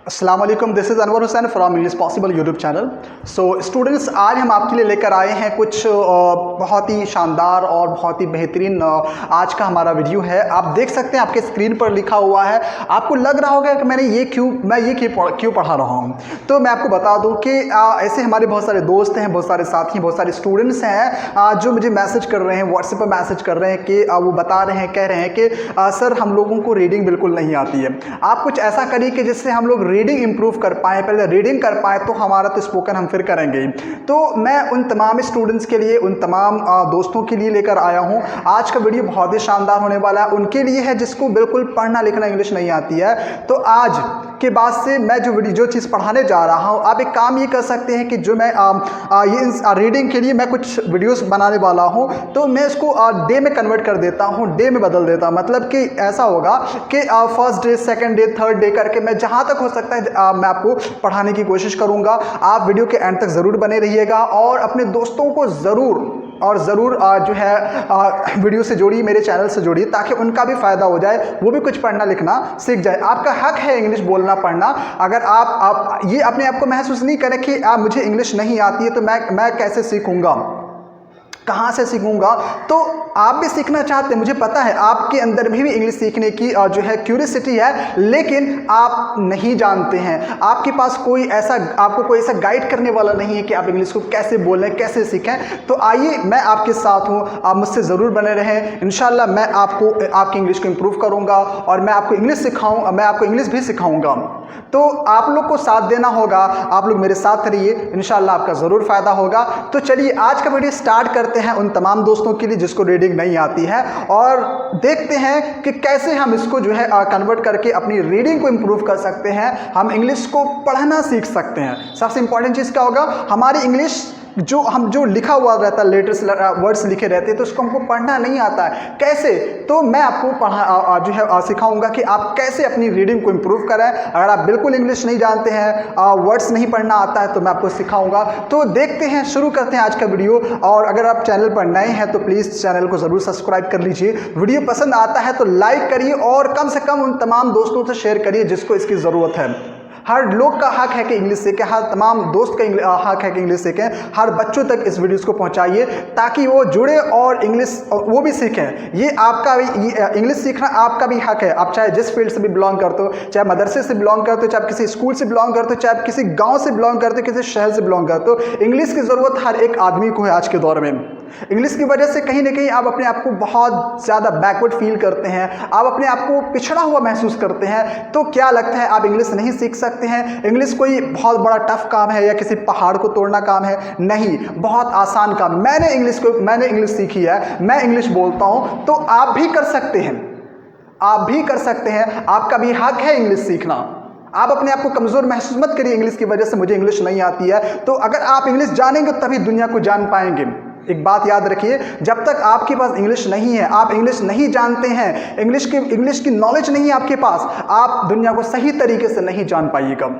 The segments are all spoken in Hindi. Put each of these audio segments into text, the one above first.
अस्सलाम वालेकुम, this is Anwar Hussain from English possible YouTube channel. So students, आज हम आपके लिए लेकर आए हैं कुछ बहुत ही शानदार और बहुत ही बेहतरीन आज का हमारा वीडियो है। आप देख सकते हैं आपके स्क्रीन पर लिखा हुआ है। आपको लग रहा होगा कि मैं ये क्यों पढ़ा रहा हूँ। तो मैं आपको बता दूँ कि ऐसे हमारे बहुत सारे दोस्त हैं, बहुत सारे साथी, बहुत सारे स्टूडेंट्स हैं जो मुझे मैसेज कर रहे हैं, व्हाट्सएप पर मैसेज कर रहे हैं कि वो बता रहे हैं, कह रहे हैं कि सर हम लोगों को रीडिंग बिल्कुल नहीं आती है। आप कुछ ऐसा करिए कि जिससे हम लोग रीडिंग इंप्रूव कर पाए, पहले रीडिंग कर पाए तो हमारा तो स्पोकन हम फिर करेंगे। तो मैं उन तमाम स्टूडेंट्स के लिए, उन तमाम दोस्तों के लिए लेकर आया हूं। आज का वीडियो बहुत ही शानदार होने वाला है। उनके लिए है जिसको बिल्कुल पढ़ना लिखना इंग्लिश नहीं आती है। तो आज के बाद से मैं जो चीज़ पढ़ाने जा रहा हूं, आप एक काम ये कर सकते हैं कि जो मैं ये रीडिंग के लिए मैं कुछ वीडियोस बनाने वाला हूं, तो मैं इसको डे में कन्वर्ट कर देता हूं, डे में बदल देता हूं। मतलब कि ऐसा होगा कि first day, second day, third day करके मैं जहां तक हो सकता है मैं आपको पढ़ाने की कोशिश करूंगा। आप वीडियो के एंड तक ज़रूर बने रहिएगा और अपने दोस्तों को ज़रूर जो है वीडियो से जोड़िए, मेरे चैनल से जोड़िए, ताकि उनका भी फ़ायदा हो जाए, वो भी कुछ पढ़ना लिखना सीख जाए। आपका हक है इंग्लिश बोलना पढ़ना। अगर आप ये अपने आप को महसूस नहीं करें कि मुझे इंग्लिश नहीं आती है तो मैं कैसे सीखूंगा, कहाँ से सीखूंगा। तो आप भी सीखना चाहते हैं, मुझे पता है आपके अंदर भी इंग्लिश सीखने की जो है क्यूरियोसिटी है, लेकिन आप नहीं जानते हैं। आपके पास आपको कोई ऐसा गाइड करने वाला नहीं है कि आप इंग्लिश को कैसे बोलें, कैसे सीखें। तो आइए, मैं आपके साथ हूँ, आप मुझसे ज़रूर बने रहें। इंशाल्लाह मैं आपकी इंग्लिश को इम्प्रूव करूँगा और मैं आपको इंग्लिश भी सिखाऊँगा। तो आप लोग को साथ देना होगा, आप लोग मेरे साथ रहिए, इंशाल्लाह आपका ज़रूर फ़ायदा होगा। तो चलिए आज का वीडियो स्टार्ट करते हैं उन तमाम दोस्तों के लिए जिसको रीडिंग नहीं आती है, और देखते हैं कि कैसे हम इसको जो है कन्वर्ट करके अपनी रीडिंग को इम्प्रूव कर सकते हैं, हम इंग्लिश को पढ़ना सीख सकते हैं। सबसे इंपॉर्टेंट चीज़ क्या होगा, हमारी इंग्लिश जो लिखा हुआ रहता है, लेटर्स वर्ड्स लिखे रहते हैं, तो उसको हमको पढ़ना नहीं आता है। कैसे? तो मैं आपको सिखाऊंगा कि आप कैसे अपनी रीडिंग को इम्प्रूव करें। अगर आप बिल्कुल इंग्लिश नहीं जानते हैं, वर्ड्स नहीं पढ़ना आता है, तो मैं आपको सिखाऊंगा। तो देखते हैं, शुरू करते हैं आज का वीडियो। और अगर आप चैनल पर नए हैं तो प्लीज़ चैनल को ज़रूर सब्सक्राइब कर लीजिए। वीडियो पसंद आता है तो लाइक करिए और कम से कम उन तमाम दोस्तों से शेयर करिए जिसको इसकी ज़रूरत है। हर लोग का हक है कि इंग्लिश सीखें, हर तमाम दोस्त का हक है कि इंग्लिश सीखें। हर बच्चों तक इस वीडियोस को पहुंचाइए ताकि वो जुड़े और इंग्लिश वो भी सीखें। ये इंग्लिश सीखना आपका भी हक है। आप चाहे जिस फील्ड से भी बिलोंग करते हो, चाहे मदरसे से बिलोंग करते हो, चाहे किसी स्कूल से बिलोंग करते हो, चाहे आप किसी गाँव से बिलोंग करते हो, किसी शहर से बिलोंग करते हो, इंग्लिश की ज़रूरत हर एक आदमी को है आज के दौर में। इंग्लिश की वजह से कहीं ना कहीं आप अपने आप को बहुत ज़्यादा बैकवर्ड फील करते हैं, आप अपने आप को पिछड़ा हुआ महसूस करते हैं। तो क्या लगता है आप इंग्लिश नहीं सीख सकते हैं? इंग्लिश कोई बहुत बड़ा टफ काम है या किसी पहाड़ को तोड़ना काम है? नहीं, बहुत आसान काम। मैंने इंग्लिश सीखी है, मैं इंग्लिश बोलता हूँ, तो आप भी कर सकते हैं, आप भी कर सकते हैं। आपका भी हक है इंग्लिश सीखना। आप अपने आप को कमज़ोर महसूस मत करिए इंग्लिश की वजह से, मुझे इंग्लिश नहीं आती है। तो अगर आप इंग्लिश जानेंगे तभी दुनिया को जान पाएंगे। एक बात याद रखिए, जब तक आपके पास इंग्लिश नहीं है, आप इंग्लिश नहीं जानते हैं, इंग्लिश की नॉलेज नहीं है आपके पास, आप दुनिया को सही तरीके से नहीं जान पाइएगा।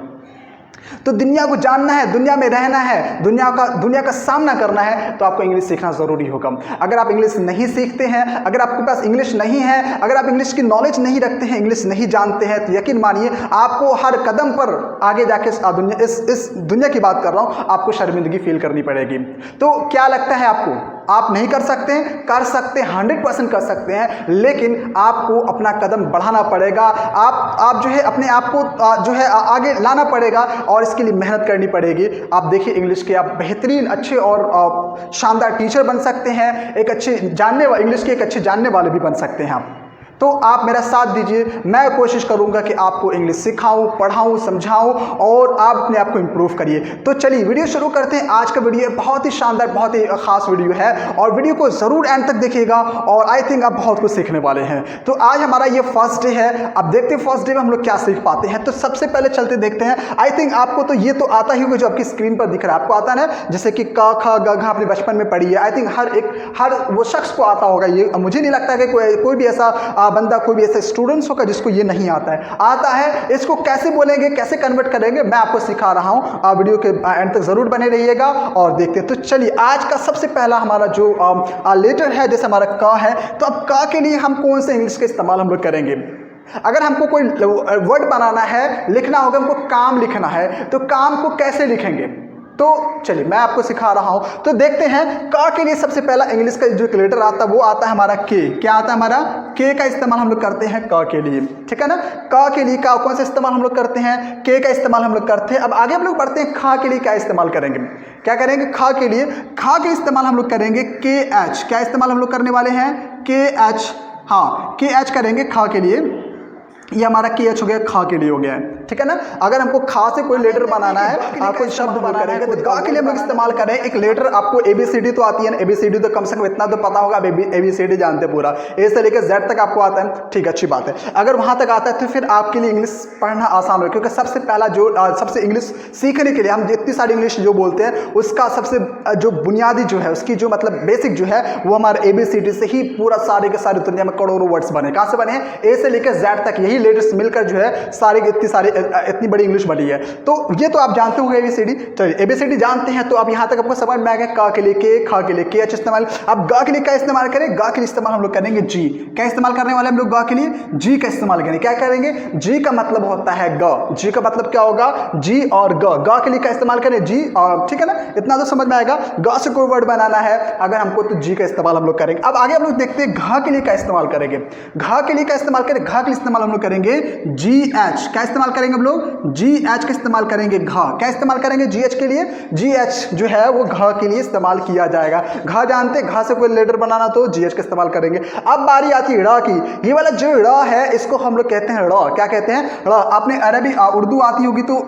तो दुनिया को जानना है, दुनिया में रहना है, दुनिया का सामना करना है, तो आपको इंग्लिश सीखना ज़रूरी होगा। अगर आप इंग्लिश नहीं सीखते हैं, अगर आपके पास इंग्लिश नहीं है, अगर आप इंग्लिश की नॉलेज नहीं रखते हैं, इंग्लिश नहीं जानते हैं, तो यकीन मानिए आपको हर कदम पर आगे जाके इस दुनिया की बात कर रहा हूँ, आपको शर्मिंदगी फील करनी पड़ेगी। तो क्या लगता है आपको, आप नहीं कर सकते? कर सकते हैं, 100% कर सकते हैं, लेकिन आपको अपना कदम बढ़ाना पड़ेगा। आप जो है अपने आप को जो है आगे लाना पड़ेगा और इसके लिए मेहनत करनी पड़ेगी। आप देखिए, इंग्लिश के आप बेहतरीन, अच्छे और शानदार टीचर बन सकते हैं, इंग्लिश के एक अच्छे जानने वाले भी बन सकते हैं आप। तो आप मेरा साथ दीजिए, मैं कोशिश करूंगा कि आपको इंग्लिश सिखाऊं, पढ़ाऊं, समझाऊं और आप अपने आप को इम्प्रूव करिए। तो चलिए वीडियो शुरू करते हैं। आज का वीडियो बहुत ही शानदार, बहुत ही खास वीडियो है और वीडियो को ज़रूर एंड तक देखिएगा और आई थिंक आप बहुत कुछ सीखने वाले हैं। तो आज हमारा ये फर्स्ट डे है। अब देखते हैं फर्स्ट डे में हम लोग क्या सीख पाते हैं। तो सबसे पहले चलते देखते हैं। आई थिंक आपको तो ये तो आता ही होगा जो आपकी स्क्रीन पर दिख रहा है, आपको आता है ना, जैसे कि क ख ग घ अपने बचपन में पढ़ी है। आई थिंक हर वो शख्स को आता होगा ये। मुझे नहीं लगता कि कोई भी ऐसा बंदा, कोई भी ऐसे स्टूडेंट्स होगा जिसको ये नहीं आता है। इसको कैसे बोलेंगे, कैसे कन्वर्ट करेंगे, मैं आपको सिखा रहा हूं। वीडियो के एंड तक जरूर बने रहिएगा और देखते हैं। तो चलिए, आज का सबसे पहला हमारा जो लेटर है, जैसे हमारा क है, तो अब क के लिए हम कौन से इंग्लिश का इस्तेमाल हम लोग करेंगे? अगर हमको कोई वर्ड बनाना है, लिखना होगा, हमको काम लिखना है, तो काम को कैसे लिखेंगे? तो चलिए मैं आपको सिखा रहा हूं। तो देखते हैं का के लिए सबसे पहला इंग्लिश का जो लेटर आता है वो आता है हमारा के। क्या आता है हमारा? के का इस्तेमाल हम लोग करते हैं का के लिए, ठीक है ना। का के लिए का कौन सा इस्तेमाल हम लोग करते हैं? के का इस्तेमाल हम लोग करते हैं। अब आगे हम लोग बढ़ते हैं, खा के लिए क्या इस्तेमाल करेंगे? क्या करेंगे? खा के लिए, खा के इस्तेमाल हम लोग करेंगे के एच। क्या इस्तेमाल हम लोग करने वाले हैं? के एच। हाँ, के एच करेंगे खा के लिए। ये हमारा के एच हो गया, खा के लिए हो गया है, ठीक है ना। अगर हमको खा से कोई लेटर बनाना है, कोई शब्द बनाना है, तो गा के लिए हम लोग इस्तेमाल करें। एक लेटर आपको एबीसीडी तो आती है ना, एबीसीडी तो कम से कम इतना तो पता होगा, आप एबीसीडी जानते पूरा, ए से लेकर जेड तक आपको आता है, ठीक, अच्छी बात है। अगर वहां तक आता है तो फिर आपके लिए इंग्लिश पढ़ना आसान हो, क्योंकि सबसे पहला जो सबसे इंग्लिश सीखने के लिए हम जितनी सारी इंग्लिश जो बोलते हैं उसका सबसे जो बुनियादी जो है, उसकी जो मतलब बेसिक जो है वो हमारे एबीसीडी से ही पूरा सारे के सारे दुनिया में करोड़ों वर्ड्स बने। कहाँ से बने हैं? ए से लेकर जेड तक, यही लेटर्स मिलकर जो है सारी इतनी बड़ी इंग्लिश बनी है। तो ये तो आप जानते होंगे एबीसीडी। चलिए एबीसीडी जानते हैं तो अब यहां तक आपको समझ में आ गया। का के लिए के, खा के लिए के एच इस्तेमाल। अब गा के लिए क्या इस्तेमाल करें? गा के लिए इस्तेमाल हम लोग करेंगे जी। क्या इस्तेमाल करने वाले हम लोग? गा के लिए जी का इस्तेमाल करेंगे। क्या करेंगे? जी का मतलब होता है ग। जी का मतलब क्या होगा? जी और ग। गा के लिए क्या इस्तेमाल करें? जी और, ठीक है ना, इतना तो समझ में आएगा। गा से कोई वर्ड बनाना है अगर हमको तो जी का इस्तेमाल हम लोग करेंगे। अब आगे हम लोग देखते हैं घा के लिए क्या इस्तेमाल करेंगे। घा के लिए क्या इस्तेमाल करें? घा के लिए इस्तेमाल हम लोग करेंगे जी एच। क्या इस्तेमाल करेंगे हम लोग? जी एच का इस्तेमाल करेंगे। घा क्या इस्तेमाल करेंगे? जी एच के लिए। जी एच जो है वो घा के लिए इस्तेमाल किया जाएगा। घा जानते, घा से कोई लेटर बनाना तो जी एच का इस्तेमाल करेंगे। अब बारी आती है रा की। ये वाला जो रा है इसको हम लोग कहते हैं रा। क्या कहते हैं? रा। आपने अरबी उर्दू आती होगी तो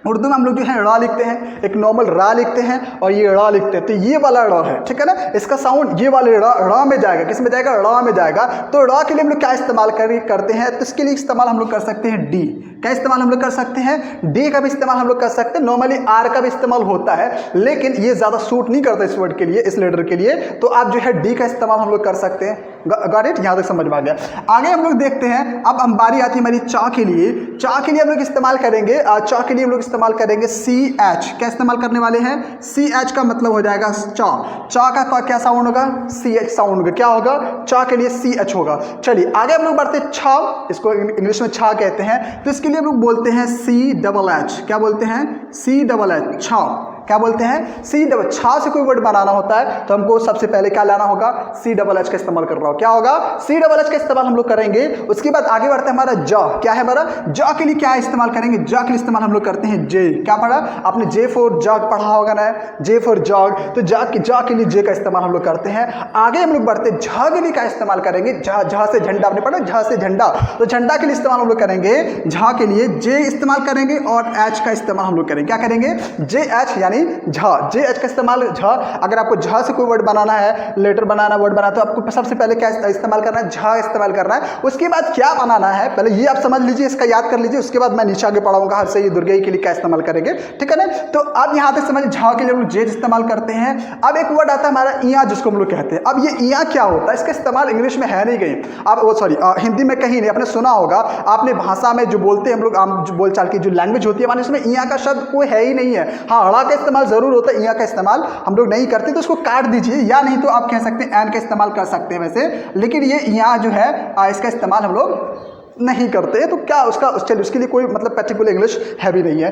उर्दू में हम लोग जो है रा लिखते हैं, एक नॉर्मल रा लिखते हैं और ये रा लिखते हैं। तो ये वाला रा है, ठीक है ना, इसका साउंड ये वाले रा में जाएगा। किस में जाएगा? रा में जाएगा। तो रा के लिए हम लोग क्या इस्तेमाल करते हैं? तो इसके लिए इस्तेमाल हम लोग कर सकते हैं डी। क्या इस्तेमाल हम लोग कर सकते हैं? डी का भी इस्तेमाल हम लोग कर सकते हैं। नॉर्मली आर का भी इस्तेमाल होता है लेकिन ये ज्यादा सूट नहीं करता इस वर्ड के लिए, इस लेटर के लिए। तो आप जो है डी का इस्तेमाल हम लोग कर सकते हैं। Got it? यहां तक समझ में आ गया। आगे हम लोग देखते हैं, अब हम बारी आती है हमारी चा के लिए। चा के लिए हम लोग इस्तेमाल करेंगे, चा के लिए हम लोग इस्तेमाल करेंगे सी एच। क्या इस्तेमाल करने वाले हैं? सी एच का मतलब हो जाएगा चा। चा का क्या साउंड होगा? सी एच साउंड होगा। क्या होगा? चा के लिए सी एच होगा। चलिए आगे हम लोग बढ़ते हैं छा। इसको इंग्लिश में छा कहते हैं, तो इसके लिए हम लोग बोलते हैं सी डबल एच। क्या बोलते हैं? सी डबल एच, छा। क्या बोलते हैं? C double. छा से कोई वर्ड बनाना होता है तो हमको सबसे पहले क्या लाना होगा? सी डबल एच का इस्तेमाल कर रहा हो। क्या होगा? सी डबल एच का इस्तेमाल हम लोग करेंगे। उसके बाद आगे बढ़ते हैं हमारा जा। क्या है हमारा? जा के लिए क्या इस्तेमाल करेंगे? जा के लिए इस्तेमाल हम लोग करते हैं जे। क्या पढ़ा आपने? जे फॉर जग पढ़ा होगा ना, जे फॉर जग। तो जा के लिए जे का इस्तेमाल हम लोग करते हैं। आगे हम लोग बढ़ते हैं झा के लिए क्या इस्तेमाल करेंगे? झा से झंडा, आपने पढ़ा झा से झंडा, तो झंडा के लिए इस्तेमाल हम लोग करेंगे। झा के लिए जे इस्तेमाल करेंगे और एच का इस्तेमाल हम लोग करेंगे। क्या करेंगे? जे एच यानी झा। जे एच का इस्तेमाल झा। अगर आपको झा से कोई वर्ड बनाना है, लेटर बनाना, वर्ड बनाना, तो आपको सबसे पहले क्या इस्तेमाल करना है? झा इस्तेमाल करना है। उसके बाद क्या बनाना है पहले ये आप समझ लीजिए, इसका याद कर लीजिए। उसके बाद मैं नीचे आगे पढ़ाऊंगा हर से ये दुर्गई के लिए क्या इस्तेमाल करेंगे, ठीक है ना। तो आप यहाँ तक समझ, झा के लिए हम लोग जे इस्तेमाल करते हैं। अब एक वर्ड आता है हमारा इया, जिसको हम लोग कहते हैं। अब ये इया क्या होता है? इसका इस्तेमाल इंग्लिश में है नहीं कहीं, आप वो सॉरी हिंदी में कहीं नहीं। आपने सुना होगा, आपने भाषा में जो बोलते हैं हम लोग, आम जो बोलचाल की जो लैंग्वेज होती है माने उसमें इया का शब्द कोई है ही नहीं है। हाँ, अड़ा का इस्तेमाल जरूर होता है, इया का इस्तेमाल हम लोग नहीं करते, तो उसको काट दीजिए, या नहीं तो आप कह सकते हैं एन का इस्तेमाल कर सकते हैं वैसे, लेकिन ये यहाँ जो है इसका इस्तेमाल हम लोग नहीं करते। तो क्या उसके लिए कोई मतलब पर्टिकुलर इंग्लिश है भी नहीं है।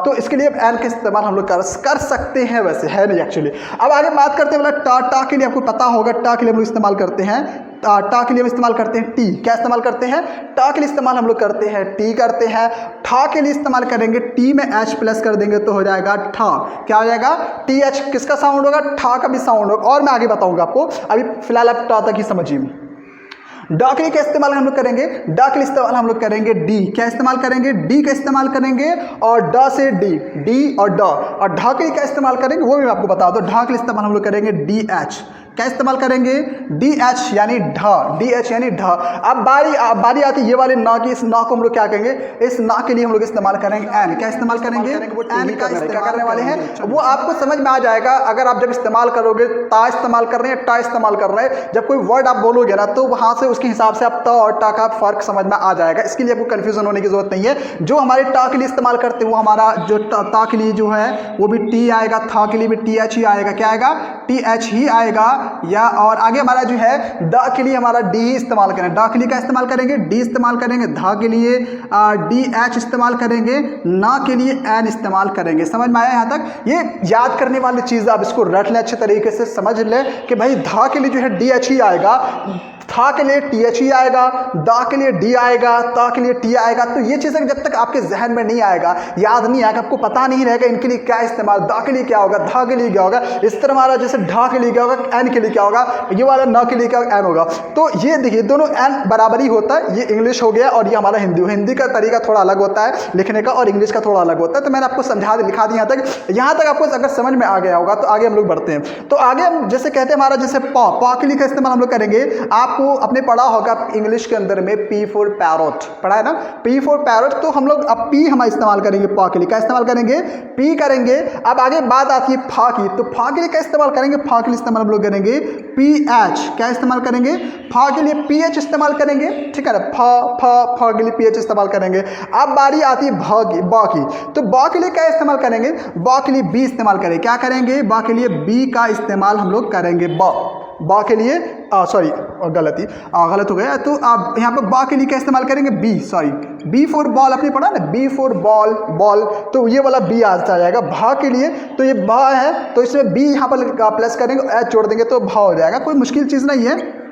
तो इसके लिए एन का इस्तेमाल हम लोग कर सकते हैं, वैसे है नहीं एक्चुअली। अब आगे बात करते हैं मतलब टा के लिए। आपको पता होगा टा के लिए हम लोग इस्तेमाल करते हैं, टा के लिए हम इस्तेमाल करते हैं टी। क्या इस्तेमाल करते हैं? टा के लिए इस्तेमाल हम लोग करते हैं टी करते हैं। ठा के लिए इस्तेमाल करेंगे, टी में एच प्लस कर देंगे तो हो जाएगा ठा। क्या हो जाएगा? T H. किसका साउंड होगा? ठा का भी साउंड होगा, और मैं आगे बताऊंगा आपको, अभी फिलहाल आप टा तक ही समझिए। डा के लिए क्या इस्तेमाल हम लोग करेंगे? डा के लिए इस्तेमाल हम लोग करेंगे डी। क्या इस्तेमाल करेंगे? डी का इस्तेमाल करेंगे और डा से डी, डी और डा। और ढा के लिए क्या इस्तेमाल करेंगे वो भी मैं आपको बता दूं। ढा के लिए इस्तेमाल हम लोग करेंगे डी एच। क्या इस्तेमाल करेंगे? डी एच यानी ढा, डी एच यानी ढा। अब बारी आती है ये वाले ना की। इस ना को हम लोग क्या करेंगे? इस ना के लिए हम लोग इस्तेमाल करेंगे एन। क्या इस्तेमाल करेंगे? एन का क्या करने वाले हैं वो आपको समझ में आ जाएगा। अगर आप जब इस्तेमाल करोगे, ता इस्तेमाल कर रहे हैं, टा इस्तेमाल कर रहे हैं, जब कोई वर्ड आप बोलोगे ना तो वहां से उसके हिसाब से आप ता और टा का फर्क समझ में आ जाएगा। इसके लिए आपको कंफ्यूजन होने की जरूरत नहीं है। जो हमारे टा के लिए इस्तेमाल करते हैं वो हमारा जो ता के लिए जो है वो भी टी आएगा, था के लिए भी टी एच ही आएगा। क्या आएगा? टी एच ही आएगा। या, और आगे हमारा जो है द के लिए हमारा डी ही इस्तेमाल करें, ड के लिए क्या इस्तेमाल करेंगे, डी इस्तेमाल करेंगे, ध के लिए डी एच इस्तेमाल करेंगे, न के लिए एन इस्तेमाल करेंगे। समझ में आया यहाँ तक? ये याद करने वाली चीज़, आप इसको रट लें अच्छे तरीके से, समझ लें कि भाई ध के लिए जो है डी एच ही आएगा, था के लिए टी एच ही आएगा, दा के लिए डी आएगा, ता के लिए टी आएगा। तो ये चीज़ें जब तक आपके जहन में नहीं आएगा, याद नहीं आएगा, आपको पता नहीं रहेगा इनके लिए क्या इस्तेमाल, दा के लिए क्या होगा, धा के लिए क्या होगा, इस तरह हमारा जैसे ढा के लिए क्या होगा, एन के लिए क्या होगा, ये वाला न के लिए क्या एन होगा। तो ये देखिए दोनों एन बराबर ही होता है। ये इंग्लिश हो गया और ये हमारा हिंदी, हिंदी का तरीका थोड़ा अलग होता है लिखने का और इंग्लिश का थोड़ा अलग होता है। तो मैंने आपको समझा लिखा दिया यहाँ तक आपको अगर समझ में आ गया होगा तो आगे हम लोग बढ़ते हैं। तो आगे हम जैसे कहते हैं हमारा जैसे पा के लिए का इस्तेमाल हम लोग करेंगे। आपको अपने पढ़ा होगा इंग्लिश के अंदर में पी फॉर पैरोट पढ़ा है ना, पी फॉर पैरोट। तो हम लोग अब पी हम इस्तेमाल करेंगे, पा के लिए क्या इस्तेमाल करेंगे, पी करेंगे। अब आगे बात आती है फा की, तो फा के लिए क्या इस्तेमाल करेंगे, फा के लिए इस्तेमाल हम लोग करेंगे पी एच, क्या इस्तेमाल करेंगे, फा के लिए पी एच इस्तेमाल करेंगे, ठीक है ना, फा फा फा के लिए पी एच इस्तेमाल करेंगे। अब बारी आती है भा की, बा की, तो बा के लिए क्या इस्तेमाल करेंगे, बा के लिए बी इस्तेमाल करेंगे, क्या करेंगे, बा के लिए बी का इस्तेमाल हम लोग करेंगे, बा के लिए सॉरी गलती गलत हो गया। तो आप यहाँ पर बा के लिए क्या इस्तेमाल करेंगे, B, sorry B for ball, आपने पढ़ा ना, बी फॉर बॉल, बॉल, तो ये वाला बी आ जाएगा भा के लिए। तो ये भा है तो इसमें बी यहाँ पर प्लस करेंगे, एच जोड़ देंगे तो भा हो जाएगा, कोई मुश्किल चीज़ नहीं है।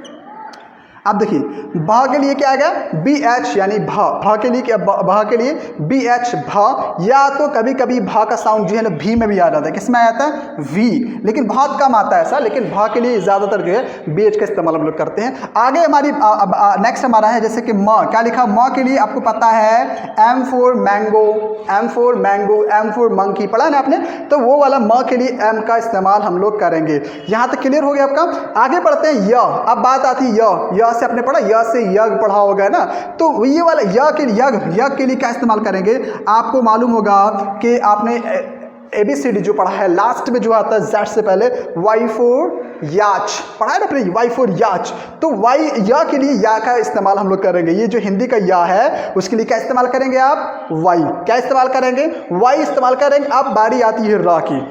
अब देखिए भा के लिए क्या आएगा, बी एच यानी भा, भा के लिए क्या, भा के लिए बी एच भा। या तो कभी कभी भा का साउंड जो है ना भी में भी आ जाता है, किस में आ जाता है, वी, लेकिन बहुत कम आता है ऐसा, लेकिन भा के लिए ज़्यादातर जो है बी एच का इस्तेमाल हम लोग करते हैं। आगे हमारी नेक्स्ट हमारा है जैसे कि म, क्या लिखा, म के लिए आपको पता है M for mango, M for mango, M for monkey, पढ़ा ना आपने, तो वो वाला म के लिए एम का इस्तेमाल हम लोग करेंगे। यहाँ तक क्लियर हो गया आपका। आगे बढ़ते हैं य। अब बात आती है य से आपने पढ़ा, य से यज्ञ पढ़ा होगा ना, तो ये वाला य के लिए, यज्ञ के लिए क्या इस्तेमाल करेंगे, आपको मालूम होगा कि आपने ABCD जो पढ़ा है लास्ट में जो आता है जेड से पहले, वाई फॉर याच पढ़ा है ना अपने, वाई फॉर याच। तो वाई या के लिए या का इस्तेमाल हम लोग करेंगे। ये जो हिंदी का या है उसके लिए क्या इस्तेमाल करेंगे आप, वाई, क्या इस्तेमाल करेंगे, वाई इस्तेमाल करेंगे। अब बारी आती है रा की,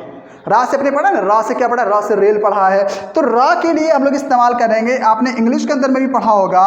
रा से अपने पढ़ा ना, रा से क्या पढ़ा, रा से रेल पढ़ा है, तो रा के लिए हम लोग इस्तेमाल करेंगे, आपने इंग्लिश के अंदर में भी पढ़ा होगा,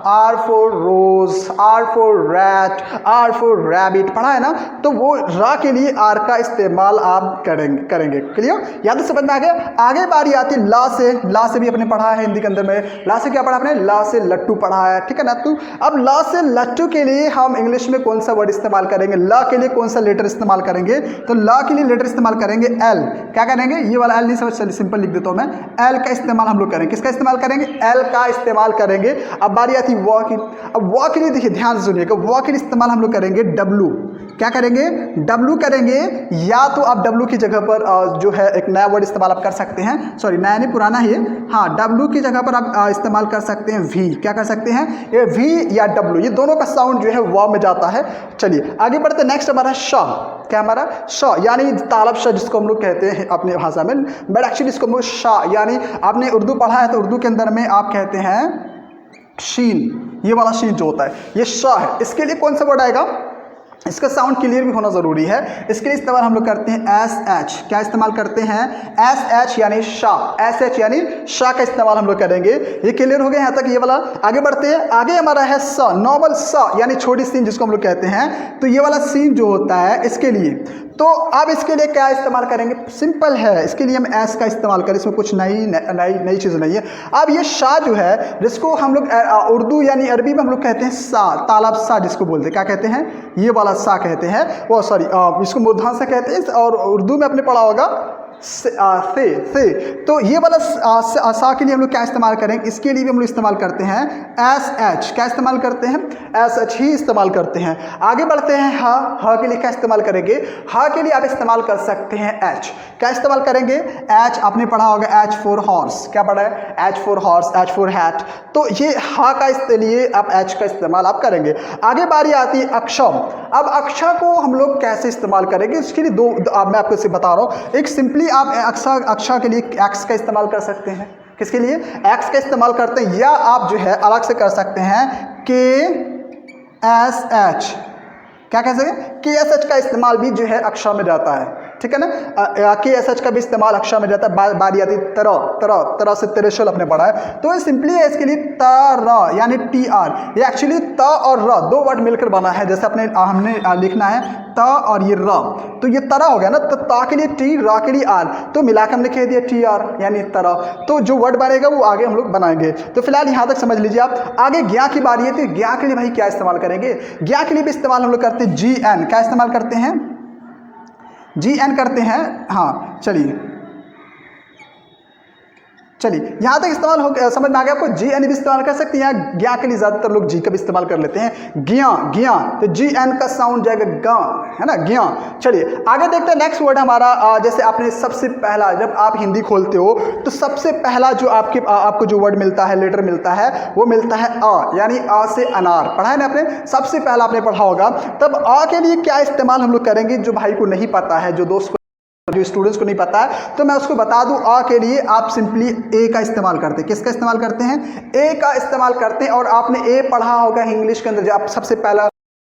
R for rose, R for rat, R for rabbit, पढ़ा है ना, तो वो रा के लिए आर का इस्तेमाल आप करेंगे। क्लियर, याद समझ में आ गया। आगे बारी आती है ला से, ला से भी अपने पढ़ा है हिंदी के अंदर में, ला से क्या पढ़ा आपने, ला से लट्टू पढ़ा है, ठीक है ना। तो अब ला से लट्टू के लिए हम इंग्लिश में कौन सा वर्ड इस्तेमाल करेंगे, ला के लिए कौन सा लेटर इस्तेमाल करेंगे, तो ला के लिए लेटर इस्तेमाल करेंगे एल, क्या करेंगे, ये वाला एल नहीं समझ, चलिए सिंपल लिख देता हूं मैं, एल का इस्तेमाल हम लोग करेंगे, किसका इस्तेमाल करेंगे, एल का इस्तेमाल करेंगे। अब बारी आती है व की, अब व के लिए देखिए ध्यान से सुनिएगा, व के लिए इस्तेमाल हम लोग करेंगे डब्लू, क्या करेंगे, डब्लू करेंगे। या तो आप डब्लू की जगह पर जो है एक नया वर्ड इस्तेमाल आप कर सकते हैं, सॉरी नया नहीं पुराना ही है, हाँ, डब्लू की जगह पर आप इस्तेमाल कर सकते हैं वी, क्या कर सकते हैं, ये वी या डब्लू, ये दोनों का साउंड जो है व में जाता है। चलिए आगे बढ़ते, नेक्स्ट हमारा शाह, क्या हमारा शाह यानी तालब शाह जिसको हम लोग कहते हैं अपने भाषा में, बट एक्चुअली इसको हम लोग शाह, यानी आपने उर्दू पढ़ा है तो उर्दू के अंदर में आप कहते हैं शीन, ये वाला शीन जो होता है ये शाह है। इसके लिए कौन सा वर्ड आएगा, इसका साउंड क्लियर भी होना ज़रूरी है, इसके लिए इस्तेमाल हम लोग करते हैं एस एच, क्या इस्तेमाल करते हैं, एस एच यानी शाह, एस एच यानी शाह का इस्तेमाल हम लोग करेंगे। ये क्लियर हो गया यहाँ तक ये वाला। आगे बढ़ते हैं, आगे हमारा है स, नॉर्मल स यानी छोटी सीन जिसको हम लोग कहते हैं, तो ये वाला सीन जो होता है इसके लिए, तो अब इसके लिए क्या इस्तेमाल करेंगे, सिंपल है, इसके लिए हम एस का इस्तेमाल करें, इसमें कुछ नई चीज़ नहीं है। अब ये शाह जो है जिसको हम लोग उर्दू यानी अरबी में हम लोग कहते हैं सा, तालाब सा जिसको बोलते हैं, क्या कहते हैं, ये वाला सा कहते हैं, वो सॉरी इसको मूर्धन्य सा कहते हैं, और उर्दू में आपने पढ़ा होगा से। तो ये वाला सा के लिए हम लोग क्या इस्तेमाल करेंगे, इसके लिए भी हम लोग इस्तेमाल करते हैं एस एच, क्या इस्तेमाल करते हैं, एस एच ही इस्तेमाल करते हैं। आगे बढ़ते हैं हा के लिए क्या इस्तेमाल करेंगे, हा के लिए आप इस्तेमाल कर सकते हैं एच, क्या इस्तेमाल करेंगे, एच, आपने पढ़ा होगा एच फॉर हॉर्स, क्या पढ़ा है, H for horse, H for hat, तो ये हा का इसलिए आप एच का इस्तेमाल आप करेंगे। आगे बारी आती है अक्षम। अब अक्षा को हम लोग कैसे इस्तेमाल करेंगे, इसके लिए दो मैं आपको इसे बता रहा हूँ। एक सिंपली आप अक्षा के लिए एक्स का इस्तेमाल कर सकते हैं, किसके लिए, एक्स का इस्तेमाल करते हैं, या आप जो है अलग से कर सकते हैं के एस एच, क्या कह सकते हैं, के एस एच का इस्तेमाल भी जो है अक्षा में जाता है, ठीक है ना। के एस एच का भी इस्तेमाल अक्षर में जाता है। बारी आती तरह तरह तरह से तिरशल अपने पढ़ा है, तो ये सिंपली है इसके लिए तर यानी टी आर। ये एक्चुअली त और र दो वर्ड मिलकर बना है, जैसे अपने हमने लिखना है त और ये र, तो ये तरह हो गया ना, तो ता के लिए टी, रा के लिए आर, तो मिलाकर हमने कह दिया टी आर यानी तरह। तो जो वर्ड बनेगा वो आगे हम लोग बनाएंगे। तो फिलहाल यहाँ तक समझ लीजिए आप। आगे ज्ञा की बारी है, तो ज्ञा के लिए भाई क्या इस्तेमाल करेंगे? ज्ञा के लिए भी इस्तेमाल हम लोग करते हैं जी एन। क्या इस्तेमाल करते हैं? जी एन करते हैं। हाँ चलिए यहाँ तक इस्तेमाल हो समझ में आ गया आपको। जी एन भी इस्तेमाल कर सकते हैं। यहाँ ज्ञा के लिए ज़्यादातर लोग जी का भी इस्तेमाल कर लेते हैं। ज्ञा ज्ञा, तो जी एन का साउंड जाएगा गा, है ना, ज्ञा। चलिए आगे देखते हैं। नेक्स्ट वर्ड हमारा जैसे आपने सबसे पहला, जब आप हिंदी खोलते हो तो सबसे पहला जो आपको जो वर्ड मिलता है, लेटर मिलता है, वो मिलता है अ, यानी अ से अनार। पढ़ा है ना आपने, सबसे पहला आपने पढ़ा होगा। तब अ के लिए क्या इस्तेमाल हम लोग करेंगे? जो भाई को नहीं पता है, जो दोस्त जो स्टूडेंट्स को नहीं पता है, तो मैं उसको बता दूं, आ के लिए आप सिंपली ए का इस्तेमाल करते हैं। किसका इस्तेमाल करते हैं? ए का इस्तेमाल करते हैं। और आपने ए पढ़ा होगा इंग्लिश के अंदर, जब आप सबसे पहला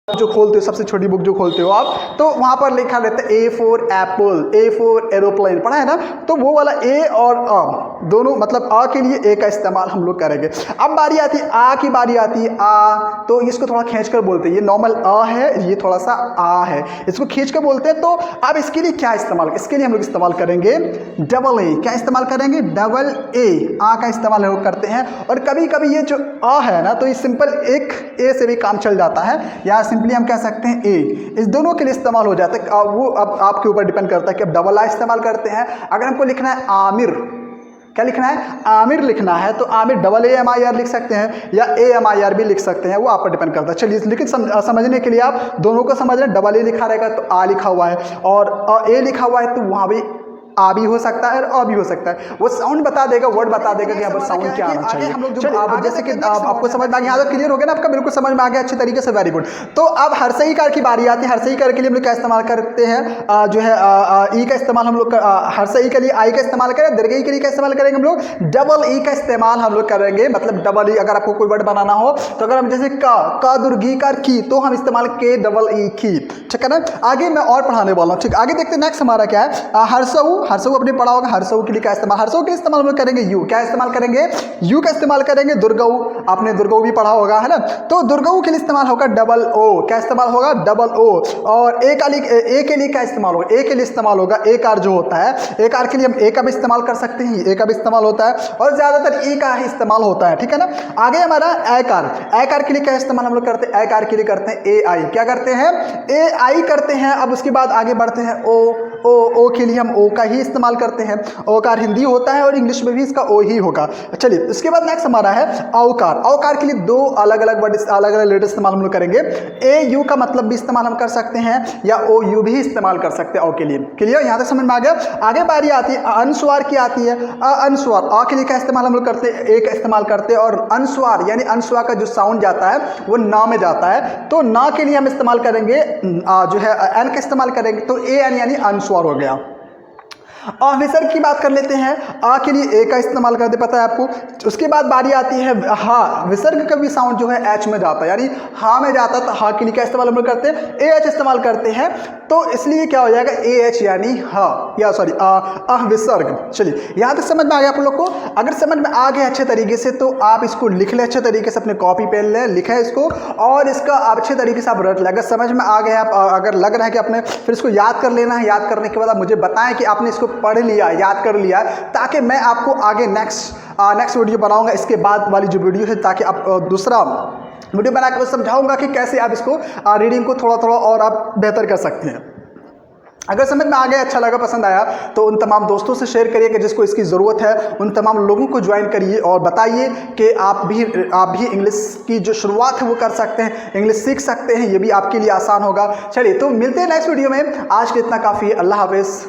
जो खोलते हो, सबसे छोटी बुक जो खोलते हो आप, तो वहां पर लिखा रहता है A for Apple, A for aeroplane, पढ़ा है ना। तो वो वाला ए और अ दोनों, मतलब आ के लिए ए का इस्तेमाल हम लोग करेंगे। अब बारी आती है आ की, बारी आती है आ, तो इसको थोड़ा खींच कर बोलते हैं। ये नॉर्मल आ है, ये थोड़ा सा आ है, इसको खींच कर बोलते हैं। तो अब इसके लिए क्या इस्तेमाल? इसके लिए हम लोग इस्तेमाल करेंगे डबल ए। क्या इस्तेमाल करेंगे? डबल ए, आ का इस्तेमाल हम लोग करते हैं। और कभी कभी ये जो आ है ना, तो ये सिंपल एक ए से भी काम चल जाता है, या सिंपली हम कह सकते हैं ए। इस दोनों के लिए इस्तेमाल हो जाता है। वो अब आपके ऊपर डिपेंड करता है कि अब डबल आ इस्तेमाल करते हैं। अगर हमको लिखना है आमिर, क्या लिखना है? आमिर लिखना है, तो Aamir double A M I R लिख सकते हैं, या ए एम आई आर भी लिख सकते हैं, वो आप पर डिपेंड करता है। चलिए, लेकिन समझने के लिए आप दोनों को समझ रहे हैं। डबल ए लिखा रहेगा तो आ लिखा हुआ है, और ए लिखा हुआ है तो वहाँ भी आ भी हो सकता है और अ भी हो सकता है। वो साउंड बता देगा, वर्ड बता देगा कि यहाँ पर साउंड क्या आना चाहिए। हम लोग जो जैसे कि आपको समझ में आ गया, क्लियर हो गया ना आपका, बिल्कुल समझ में आ गया अच्छे तरीके से, वेरी गुड। तो अब हर्षई कार की बारी आती है। हर्षई कार के लिए हम लोग क्या इस्तेमाल करते हैं? जो है ई का इस्तेमाल हम लोग, हर्षई के लिए आई का इस्तेमाल करें। दीर्घई के लिए क्या इस्तेमाल करेंगे हम लोग? डबल ई का इस्तेमाल हम लोग करेंगे। मतलब डबल ई, अगर आपको कोई वर्ड बनाना हो तो अगर हम जैसे का दुर्गी कार की, तो हम इस्तेमाल के डबल ई की, ठीक है ना। आगे मैं और पढ़ाने वाला हूँ, ठीक। आगे देखते हैं नेक्स्ट हमारा क्या है। हर्षऊ अपने पढ़ा होगा। हर्षऊ के लिए क्या इस्तेमाल? हर्षऊ के इस्तेमाल में करेंगे यू। क्या इस्तेमाल करेंगे? यू का इस्तेमाल करेंगे। दुर्गऊ, आपने दुर्गऊ भी पढ़ा होगा, है ना। तो दुर्गऊ के लिए इस्तेमाल होगा डबल ओ। क्या इस्तेमाल होगा? Double O. और ए के लिए क्या इस्तेमाल होगा? ए के लिए इस्तेमाल होगा एक आर जो होता है। एक आर के लिए हम ए का भी इस्तेमाल कर सकते हैं, ए का भी इस्तेमाल होता है, और ज्यादातर ई का ही इस्तेमाल होता है, ठीक है ना। आगे हमारा एकार। एकार के लिए क्या इस्तेमाल हम लोग करते हैं? एकार के लिए करते हैं ए आई। क्या करते हैं? ए आई करते हैं। अब उसके बाद आगे बढ़ते हैं ओ के लिए हम ओ का ही इस्तेमाल करते हैं। औकार हिंदी होता है और इंग्लिश में भी इसका ओ ही होगा। चलिए, इसके बाद नेक्स्ट हमारा है औकार। औकार के लिए दो अलग अलग वर्ड, अलग अलग लेटर इस्तेमाल हम लोग करेंगे। ए यू का मतलब भी इस्तेमाल हम कर सकते हैं, या ओ यू भी इस्तेमाल कर सकते हैं औ के लिए। क्लियर, यहाँ तक समझ में आ गया। आगे बारी आती है अनुस्वार की आती है। अनुस्वार, आ के लिए क्या इस्तेमाल हम लोग करते हैं? ए का इस्तेमाल करते हैं। और अनुस्वार यानी अनुस्वार का जो साउंड जाता है वो ना में जाता है, तो ना के लिए हम इस्तेमाल करेंगे जो है एन का इस्तेमाल करेंगे, तो ए एन यानी अनुस्वार हो गया। विसर्ग की बात कर लेते हैं। आ के लिए ए का इस्तेमाल करते, पता है आपको। उसके बाद बारी आती है हा। विसर्ग का भी साउंड जो है एच में जाता है, यानी हा में जाता है, तो हा के लिए क्या इस्तेमाल हम लोग करते हैं? ए एच इस्तेमाल करते हैं। तो इसलिए क्या हो जाएगा? ए एच यानी हा, या सॉरी विसर्ग। चलिए, यहाँ तक समझ में आ गया आप लोग को। अगर समझ में आ गया अच्छे तरीके से, तो आप इसको लिख लें अच्छे तरीके से, अपने कॉपी पेन लें, लिखें इसको, और इसका अच्छे तरीके से आप रट लें। अगर समझ में आ गया, अगर लग रहा है कि आपने, फिर इसको याद कर लेना है। याद करने के बाद आप मुझे बताएं कि आपने इसको पढ़ लिया, याद कर लिया, ताकि मैं आपको आगे नेक्स्ट वीडियो बनाऊंगा इसके बाद वाली जो वीडियो है, ताकि आप दूसरा वीडियो बना कर समझाऊंगा कि कैसे आप इसको रीडिंग को थोड़ा थोड़ा और आप बेहतर कर सकते हैं। अगर समझ में आ गया, अच्छा लगा, पसंद आया, तो उन तमाम दोस्तों से शेयर करिए कि जिसको इसकी ज़रूरत है। उन तमाम लोगों को ज्वाइन करिए और बताइए कि आप भी इंग्लिश की जो शुरुआत है वो कर सकते हैं, इंग्लिश सीख सकते हैं। ये भी आपके लिए आसान होगा। चलिए, तो मिलते हैं नेक्स्ट वीडियो में। आज के इतना काफ़ी है। अल्लाह हाफ़िज़।